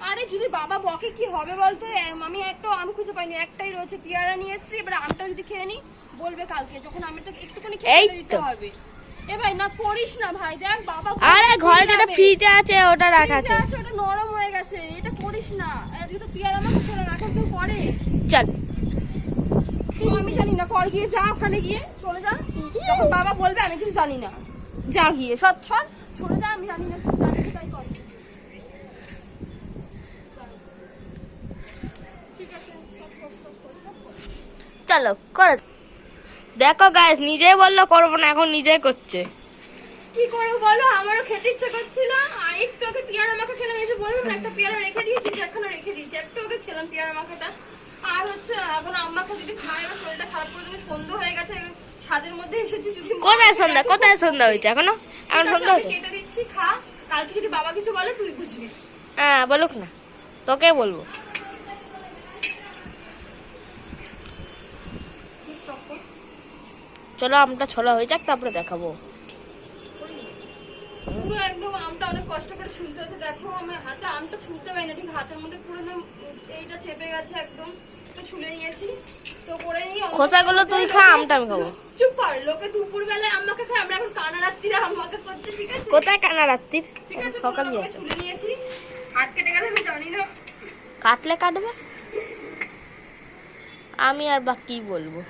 আরে যদি বাবা বকে কি হবে বলতো, আমি একটা আম খুঁজে পাইনি, একটাই রয়েছে, পেয়ারা নিয়ে এসেছি, এবার আমটা যদি খেয়ে নি বলবে কালকে যখন আমি তো একটুখানি খেয়ে দিতে হবে। এ ভাই না করিস না ভাই, দেখ বাবা। আরে ঘরে যেটা ফ্রিজে আছে ওটা রাখা আছে, ওটা নরম হয়ে গেছে, এটা করিস না। আজকে তো পেয়ারা আমাকে খেলাম, এখন তুই করে চল। আমি জানি না, কর গিয়ে যা, ওখানে গিয়ে চলে যা, যখন বাবা বলবে আমি কিছু জানি না, যা গিয়ে সব সব চলে যা, আমি জানি না তাই কর। চলো করে দেখো গাইস, নিজেই বললো করবো না, এখন নিজেই করছে। কি করবো বলো, আমারও খেতে ইচ্ছে করছিল, আর একটু আগে পেয়ারা মাখা খেলাম, এই যে বললাম একটা পেয়ারা রেখে দিয়েছি, এখনো রেখে দিয়েছি, একটু আগে খেলাম পেয়ারা মাখাটা। আর হচ্ছে এখন আম্মাকে যদি খাই আমার শরীরটা খারাপ করে দেবে, সন্ধ্যা হয়ে গেছে, ছাদের মধ্যে এসেছি, যদি কোথায় সন্ধ্যা, কোথায় সন্ধ্যা হয়েছে এখনো? এখন সন্ধ্যা হয়েছে, কেটে দিচ্ছি, খা, কালকে যদি বাবা কিছু বলে তুই বুঝবি। হ্যাঁ বলুক না, তোকে বলবো। চলো আমটা ছোলা হয়ে যাক, তারপরে দেখাবো। পুরো একদম আমটা অনেক কষ্ট করে ছুলতে হচ্ছে, দেখো আমার হাতে আমটা ছুলতে পারি না, ঠিক হাতের মধ্যে পুরো এইটা চেপে গেছে একদম, তো ছুলে নিয়েছি, তো করে নিয়ে খোসাগুলো তুই খা, আমটা আমি খাবো। চুপ কর, লোকে দুপুর বেলায় আম্মাকে খায়, আমরা এখন কানা রাত্রিরে আম্মাকে করছি, ঠিক আছে? কোথায় কানা রাত্রির, ঠিক আছে, সকাল সকালে ছুলে নিয়েছি, হাত কেটে গেলে আমি জানি না, কাটলে কাটবে, আমি আর বা কি বলবো।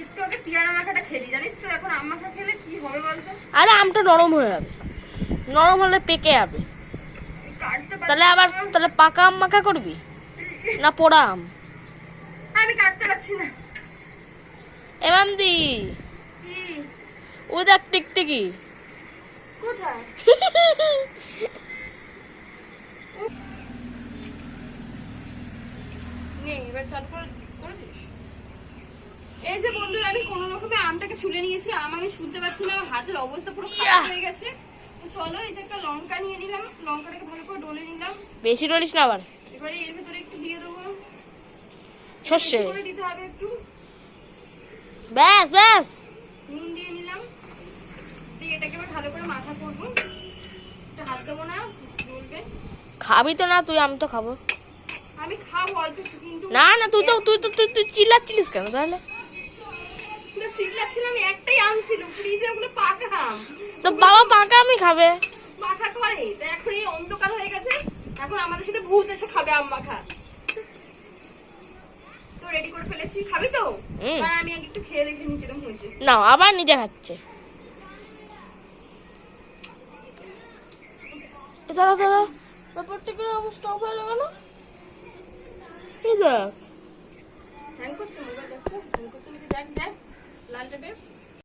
একটু আগে পেয়ারা মাখাটা খেলি, জানিস তো এখন আম মাখা খেলে কি হবে বলতো? আরে আমটা নরম হয়ে যাবে, নরম হলে পেকে যাবে, তাহলে আবার তাহলে পাকা আম মাখা করবি না পোড়া আম? আমি কাটতে পারছি না। এমাম দি, কি? ও দেখ টিকটিকি কোথায়? নে এবার তারপর করে দিস। এই যে বন্ধুরা, আমি কোনো রকমে আমটাকে ছুলে নিয়েছি, আমি ছুলতে পারছি না, আমার হাতের অবস্থা পুরো খারাপ হয়ে গেছে। চলো, এই যে একটা লঙ্কা নিয়ে নিলাম, লঙ্কাটাকে ভালো করে ডলে নিলাম, বেশি ডলিস না আবার, এবারে এর ভিতরে একটু দিয়ে দেবো সর্ষে করে দিতে হবে, একটু ব্যাস ব্যাস, নুন দিয়ে নিলাম, দিয়ে এটাকে এবার ভালো করে মাখা করবো, এটা হাত দেবো না, ডলবে। খাবি তো না তুই, আমি তো খাবো। আমি খাবো অল্প একটু, কিন্তু না না তুই তো তুই তো তুই তুই চিল্লাচ্ছিলিস কেন তাহলে? চিল্লাচ্ছিলাম, একটাই আম ছিল ফ্রিজে, ওগুলো পাকা আম, তো বাবা পাকা আমি খাবে, মাখা করে, তো এখন এই অন্ধকার হয়ে গেছে, এখন আমাদের সাথে ভূত এসে খাবে আম মাখা। তো রেডি করে ফেলেছি, খাবি তো? আর আমি আগে একটু খেয়ে দেখে নি কিরকম হয়েছে। না আবার নিজে খাচ্ছে, দাঁড়া দাঁড়া, ব্যাপারটা করে আমার স্টপ হয়ে গেল না, এই দেখ হ্যাং করছে মোবাইল, দেখো হ্যাং করছে নাকি, দেখ দেখ লালটা দেখ।